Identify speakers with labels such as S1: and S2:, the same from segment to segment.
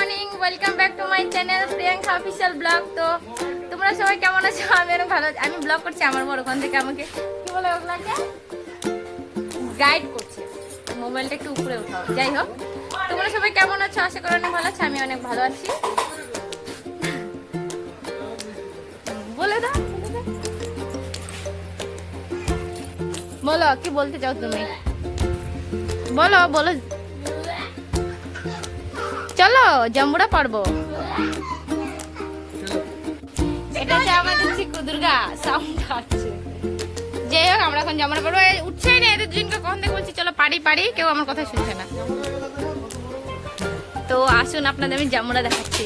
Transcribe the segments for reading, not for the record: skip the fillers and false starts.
S1: Morning, welcome back to my channel Priyanka official blog. তো তোমরা সবাই কেমন আছো? আমি অনেক ভালো আছি। আমি ব্লগ করছি, আমার বড় ওখান থেকে আমাকে কি বলে ওগুলাকে গাইড করছে, মোবাইলটা একটু উপরে উঠাও। যাই হোক, তোমরা সবাই কেমন আছো? আশা করি অনেক ভালো আছো। আমি অনেক ভালো আছি। বলে দাও, বলো কি বলতে চাও তুমি? বলো বলো, চলো জাম্বুরা পারবো। এটা হচ্ছে আমাদের চিকু দুর্গা সাউন্ড আছে। যাই হোক, আমরা এখন জাম্বুরা পারবো। উঠছেই না, এদের দুজনকে কখন থেকে বলছি চলো পারি পারি, কেউ আমার কথা শুনছে না। তো আসুন আপনাদের আমি জাম্বুরা দেখাচ্ছি।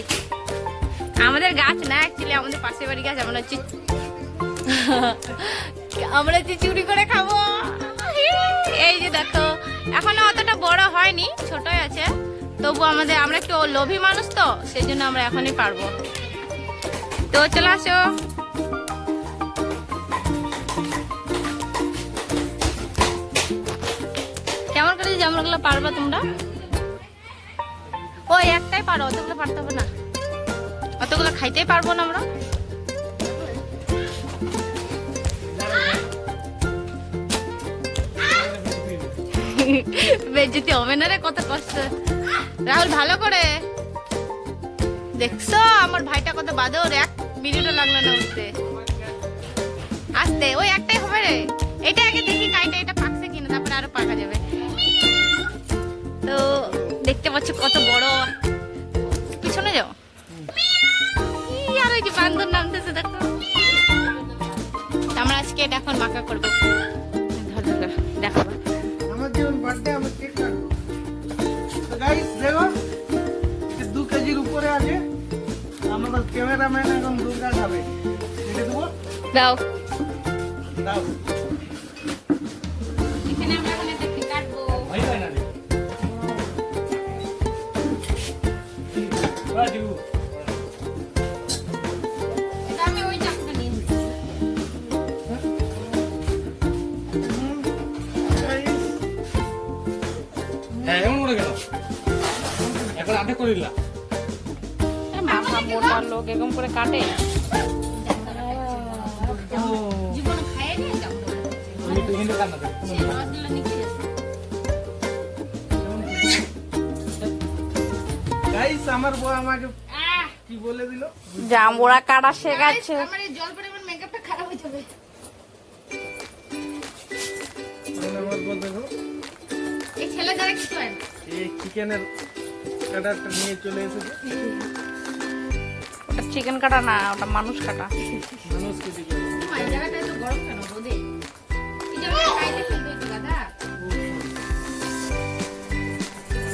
S1: আমাদের গাছ না, অ্যাকচুয়ালি আমাদের পাশের বাড়ি গাছ। আমরা চুরি করে খাবো। এই যে দেখো, এখনো অতটা বড় হয়নি, ছোটই আছে। তবু আমরা একটু লোভী মানুষ, তো সেই জন্য আমরা এখনই পারবো। তো চলে আসো। কেমন করে জামগুলো পারবা তোমরা? ওই একটাই পারো, অতগুলো পারতে হবে না, অতগুলো খাইতেই পারবো না আমরা। বেজ্জতি হবে না রে, কত কষ্ট। রাহুল ভালো করে দেখছো আমার ভাইটা কত বাদর, 1 মিনিটও লাগলো না উঠতে। আস্তে, ওই একটাই হবে রে। এটা আগে দেখি কাইটা এটা পাকছে কিনা, তারপরে আরো পাকা যাবে। তো দেখতে পাচ্ছ কত বড়। পিছনে যাও। আর ওই যে বান্দর নামতেছে দেখো। আমরা আজকে এটা এখন মাখা করবো। দেখাবো
S2: আমার জীবন বার্থডে, আমি কেক কাটবো। তো গাইস দেখো, 2 কেজির উপরে আছে। আমাদের ক্যামেরাম্যান এখন দুর্গা খাবে। দেখে দেবো,
S1: দাও।
S2: দাও।
S1: এখানে আমরা এখন এটা কাটবো।
S2: ভাই ভাই না রে রাজু,
S1: এটা আমি ওই চাকুটা নিয়ে নিচ্ছি।
S2: এমন মনে গেল এখন আটে করিলা।
S1: মাথা মোটা লোক এরকম করে কাটে। জীবনে খায় না যাও।
S2: তুমি তো হিন্দু কান্না করে
S1: সেই রসগুলো নিচে আছে।
S2: গাইস আমার বউ আমাকে কি বলে দিল,
S1: জাম্বুরা কাটা শেখাচ্ছে। আমার এই জল পড়ে আমার মেকআপটা খারাপ হয়ে যাবে।
S2: আমার বউ দেখো
S1: এই ছেলে যারা কি করে?
S2: এই চিকেনের কাটারটা নিয়ে চলে এসেছে।
S1: ওটা চিকেন কাটা না, ওটা মানুষ কাটা।
S2: মানুষকে দিকে
S1: এই জায়গাটা তো গরম কেন রোদে? এই জায়গাটা খাইতে ফেলবে তো দাদা।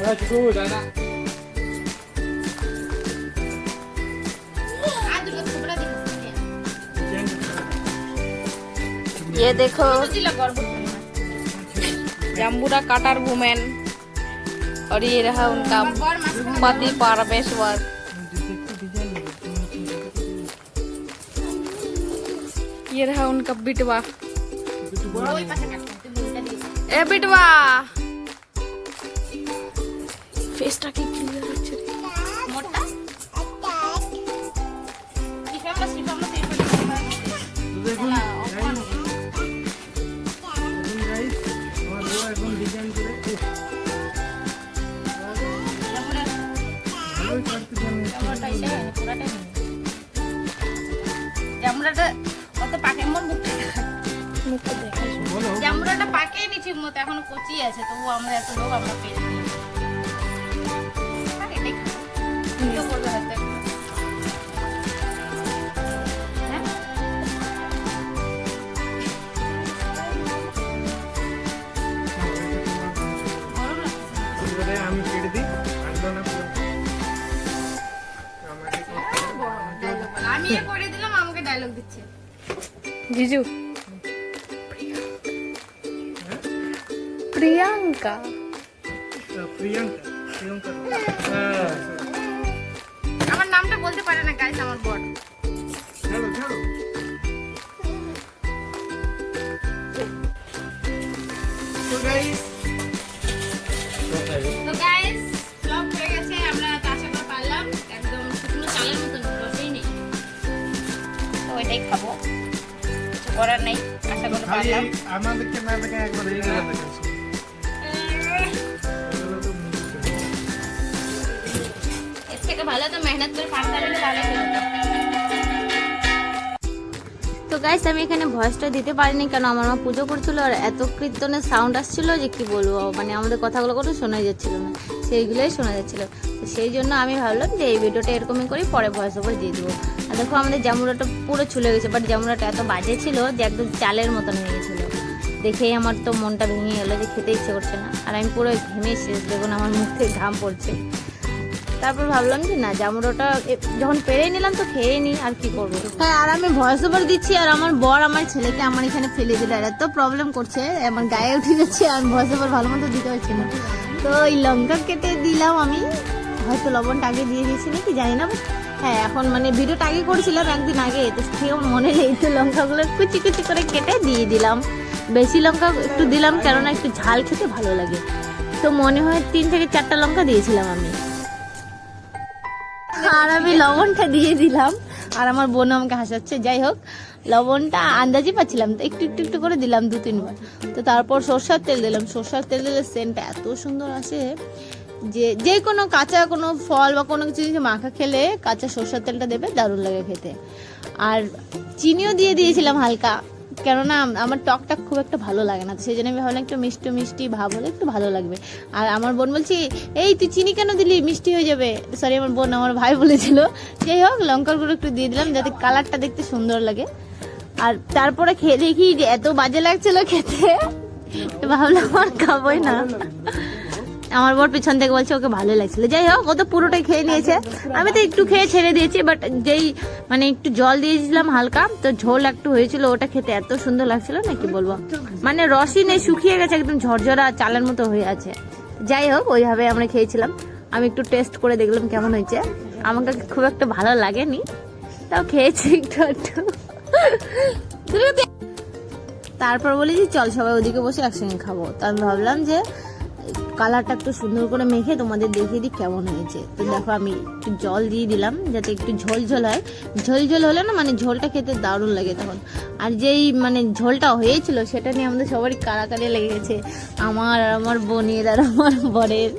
S2: রাজু দাদা
S1: आज लोग थोड़ा दिखा।
S2: चिकन
S1: ये देखो जम्बूरा काटर वुमेन, और ये रहा उनका पति परमेश्वर। ये रहा उनका बिटवा। ए बिटवा, फेसटा की क्लियर আছে রে মোটা।
S2: দেখুন গাইস, আমার বউ এখন ডিজাইন করে ভালোই কাটতে জানে।
S1: জামুরাটা কত পাকে মন মুখটা দেখাই।
S2: বলো
S1: জামুরাটা পাকেনি ঠিক মতো, এখনো কচি আছে। তবু আমরা এত লোক আমরা পেয়ে নিই। আরে দেখ তো করবে হাতে। হ্যাঁ গরম লাগছে।
S2: এবারে আমি কেটে দিই, আনলো না পুরো আমাকে
S1: ডায়লগ বলা। আমি এ করে দিলাম, আমাকে ডায়লগ দিচ্ছে
S3: জিজু প্রিয়াঙ্কা
S2: প্রিয়াঙ্কা প্রিয়াঙ্কা হ্যাঁ
S1: আমার নামটা বলতে পারে না গাইস, আমার বড়।
S2: চলো চলো। তো গাইস
S1: তো গাইস ব্লগ হয়ে গেছে, আমরা আশা করে পারলাম। করার নেই, আশা করতে
S2: খালি
S1: পারলাম।
S2: আমাদেরকে না দেখে একবার এই গেলে দেখেছি।
S1: এর থেকে ভালো তো মেহনত করে পারতাম তাহলে কি হতো। তো গাইস আমি এখানে ভয়েসটা দিতে পারিনি কেন আমার মা পুজো করছিল আর এত কীর্তনের সাউন্ড আসছিল যে কি বলবো, মানে আমাদের কথাগুলো কোনো শোনা যাচ্ছিল না, সেইগুলোই শোনা যাচ্ছিল। তো সেই জন্য আমি ভাবলাম যে এই ভিডিওটা এরকমই করি, পরে ভয়েস ওভার দিয়ে দেবো। আর দেখো আমাদের জামুরাটা পুরো ছুলে গেছে, বাট জামুরাটা এত বাজে ছিল যে একদম চালের মতন হয়ে গেছিলো। দেখেই আমার তো মনটা ভেঙে গেলো যে খেতে ইচ্ছে করছে না, আর আমি পুরো ঘেমে শেষ, দেখুন আমার মুখ থেকে ঘাম পড়ছে। তারপর ভাবলাম যে না জামুরোটা যখন পেরে নিলাম তো খেয়ে নিই, আর কি করবো। হ্যাঁ, আর আমি ভয়েস ওভার দিচ্ছি আর আমার বর আমার ছেলেকে আমার এখানে ফেলে দিল, আর এত প্রবলেম করছে, আমার গায়ে উঠে যাচ্ছে, আর ভয়েস ওভার ভালো মতো দিতে পারছি না। তো ওই লঙ্কা কেটে দিলাম আমি, হয়তো লবণটা আগে দিয়ে দিয়েছি নাকি জানি না। হ্যাঁ, এখন মানে ভিডিওটা আগে করেছিলাম একদিন আগে, তো ঠিক মনে নেই, তো লঙ্কাগুলো কুচি কুচি করে কেটে দিয়ে দিলাম। বেশি লঙ্কা একটু দিলাম কেননা একটু ঝাল খেতে ভালো লাগে, তো মনে হয় 3 থেকে 4টা লঙ্কা দিয়েছিলাম আমি। আর আমি লবণটা দিয়ে দিলাম, আর আমার বোন আমাকে হাসাচ্ছে। যাই হোক, লবণটা আন্দাজই পাচ্ছিলাম, তো একটু একটু একটু করে দিলাম 2-3 বার। তো তারপর সরষার তেল দিলাম, সরষার তেল দিলে সেন্টটা এত সুন্দর আসে যে কোনো কাঁচা কোনো ফল বা কোনো কিছু জিনিস মাখা খেলে কাঁচা সরষার তেলটা দেবে, দারুণ লাগে খেতে। আর চিনিও দিয়ে দিয়েছিলাম হালকা, কেননা আমার টকটা খুব একটা ভালো লাগে না, তো সেই জন্য আমি ভাবলাম একটু মিষ্টি মিষ্টি ভাব হলে একটু ভালো লাগবে। আর আমার বোন বলছি, এই তুই চিনি কেন দিলি, মিষ্টি হয়ে যাবে। সরি, আমার বোন, আমার ভাই বলেছিল। যাই হোক, লঙ্কার গুঁড়ো একটু দিয়ে দিলাম যাতে কালারটা দেখতে সুন্দর লাগে। আর তারপরে খেয়ে দেখি যে এত বাজে লাগছিল খেতে, ভাবলাম আর খাবোই না। আমার বর পিছন থেকে বলছে ওকে ভালো লাগছিল। যাই হোক, ও তো পুরোটাই খেয়ে নিয়েছে, আমি তো একটু খেয়ে ছেড়ে দিয়েছি। বাট যেই মানে একটু জল দিয়েছিলাম হালকা, তো ঝোল একটু হয়েছিল, ওটা খেতে এত সুন্দর লাগছিল না কি বলবো, মানে রসই নেই, শুকিয়ে গেছে, একদম ঝরঝরা চালের মতো হয়ে আছে। যাই হোক, ওইভাবে আমরা খেয়েছিলাম। আমি একটু টেস্ট করে দেখলাম কেমন হয়েছে, আমাকে খুব একটা ভালো লাগেনি, তাও খেয়েছি একটু একটু। তারপর বলি যে চল সবাই ওদিকে বসে একসঙ্গে খাবো। তো আমি ভাবলাম যে কালারটা একটু সুন্দর করে মেখে তোমাদের দেখিয়ে দিই কেমন হয়েছে। তো দেখো আমি একটু জল দিয়ে দিলাম যাতে একটু ঝোল ঝোল হয়, ঝোল ঝোল হলে না মানে ঝোলটা খেতে দারুণ লাগে তখন। আর যেই মানে ঝোলটা হয়েছিল সেটা নিয়ে আমাদের সবারই কাড়াকাড়ি লেগে গেছে, আমার আর আমার বোনের আর আমার বরের।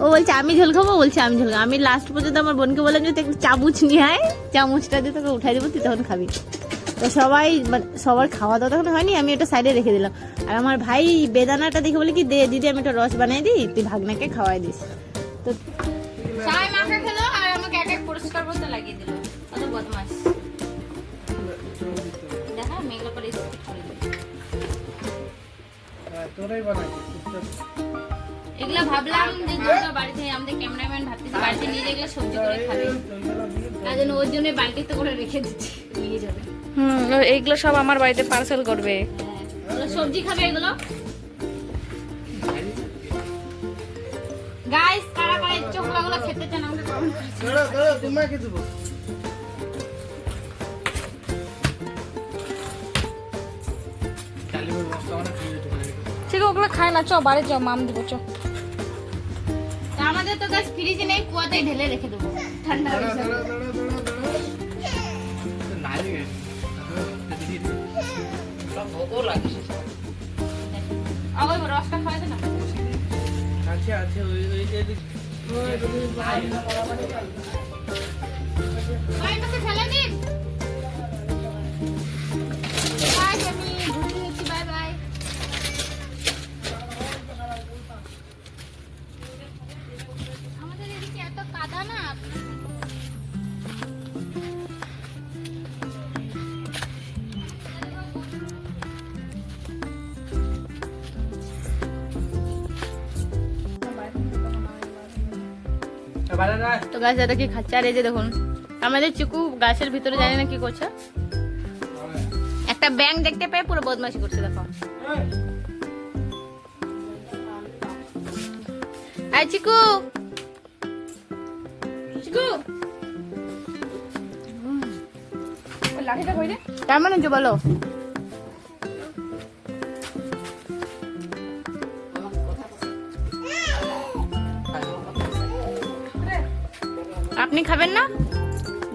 S1: ও বলছে আমি ঝোল খাবো, বলছে আমি ঝোল খাবো। আমি লাস্ট পর্যন্ত আমার বোনকে বললাম যে তুই একটু চামচ নিয়ে আয়, চামচটা দিয়ে তোকে উঠাই দেবো, তুই তখন খাবি। তো সবাই মানে সবার খাওয়া দাওয়া তখন হয়নি, আমি এটা সাইডে রেখে দিলাম। আর আমার ভাই বেদানাটা দেখে বলে কি, দে দিদি আমি একটা রস বানিয়ে দিই, তুই ভাগনাকে খাওয়াই দিস। তো সবাই মাখা খেলো আর আমাকে এক এক পরিষ্কার করতে লাগিয়ে দিল, কত বদমাস দেখা। মেঘলা করে
S2: তোরাই বানাই
S1: এগুলা ভাবলাম যে দুটো বাড়িতে আমাদের ক্যামেরাম্যান ভাবতেছে বাড়িতে নিয়ে যেগুলো সবজি করে খাবে, তার জন্য ওর জন্য বালতিতে করে রেখে দিচ্ছি, নিয়ে যাবে।
S3: এইগুলো সব আমার বাড়িতে পার্সেল করবে।
S1: হ্যাঁ, সবজি খাবে এগুলো। গাইস, কারা কারা এই চোখলাগুলো খেতে চান আমাকে কমেন্ট করে
S2: দাঁড়া তোমাকে দেবো।
S3: ঠিক ওগুলো খায় না, চ বাড়ি যাও, মাম দিব চ।
S1: আমাদের তো গাছ ফ্রিজে নেই, কুয়াতেই ঢেলে রেখে দেবো ঠান্ডা হয়ে যাবে। আবার রসটা খাওয়াতে না
S2: আছে আছে ওই এদিক
S1: ভাই আমাকে ফেলে দিন। বাই, আমি ঘুরে নিচ্ছি, বাই বাই। আমাদের এদিকে এত কাদা না, তো গাছ এটা কি খাচ্ছে। আর এই যে দেখুন আমাদের চিকু গাছের ভিতরে জানি না কি করছে, একটা ব্যাঙ দেখতে পেয়ে পুরো বদমাশি করছে। দেখো আই চিকু, চিকু
S3: লাঠিটা কই রে?
S1: কেমন হচ্ছে বলো? আপনি খাবেন না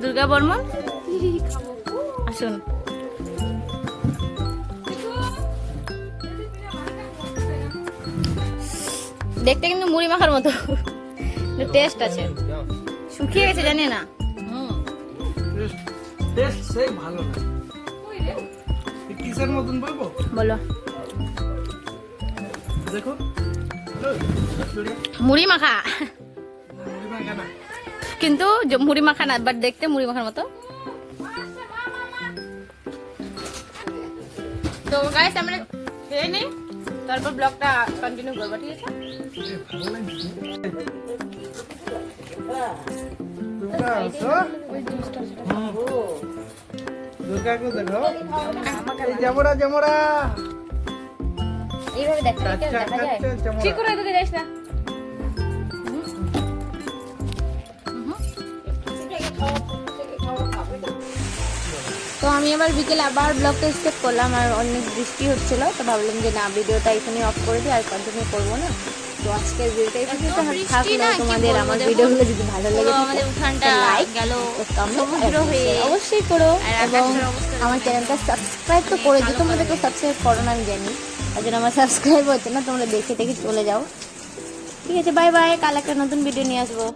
S1: দুর্গা বর্মন? আসুন। দেখতে কিন্তু মুড়ি মাখার মতো, টেস্ট আছে। শুকিয়ে গেছে জানি না।
S2: টেস্ট সেই ভালো না। কিসের মতন বলবো?
S1: বলো।
S2: দেখো
S1: মুড়ি মাখা,
S2: মুড়ি মাখা না।
S1: কিন্তু মুড়ি মাখা না, বাট দেখতে মুড়ি মাখার মতো। তো গাইস আমরা খেয়ে নিই, তারপর ব্লগটা কন্টিনিউ করবো, ঠিক আছে?
S2: দুর্গা আসো। দুর্গাকে দেখো, এই জামরা জামরা
S1: এইভাবে দেখা
S2: কাচ্চা
S1: দেখা যায়।
S2: কাচ্চা জামরা।
S3: ঠিক করে এদিকে যাইস না।
S1: তো আমি আবার বিকেলে আবার ব্লগটা স্টার্ট করলাম, আর অনেক বৃষ্টি হচ্ছিল, তো ভাবলাম যে না, ভিডিওটা এখানে অফ করে দিই, আর কন্টিনিউ করবো না। তো আজকের ভিডিওটা এখানে থাকলো। তোমাদের আমার ভিডিওগুলো যদি ভালো লাগে
S3: আমাদের উঠানটা
S1: লাইক
S3: গেল
S1: সমুদ্র হয়ে অবশ্যই করো, এবং আমার চ্যানেলটা সাবস্ক্রাইব তো করে দিও। তোমরা তো সাবস্ক্রাইব করো না আমি জানি, আর জন্য আমার সাবস্ক্রাইব হচ্ছে না, তোমরা দেখে দেখে চলে যাও। ঠিক আছে, বাই বাই, কাল একটা নতুন ভিডিও নিয়ে আসবো।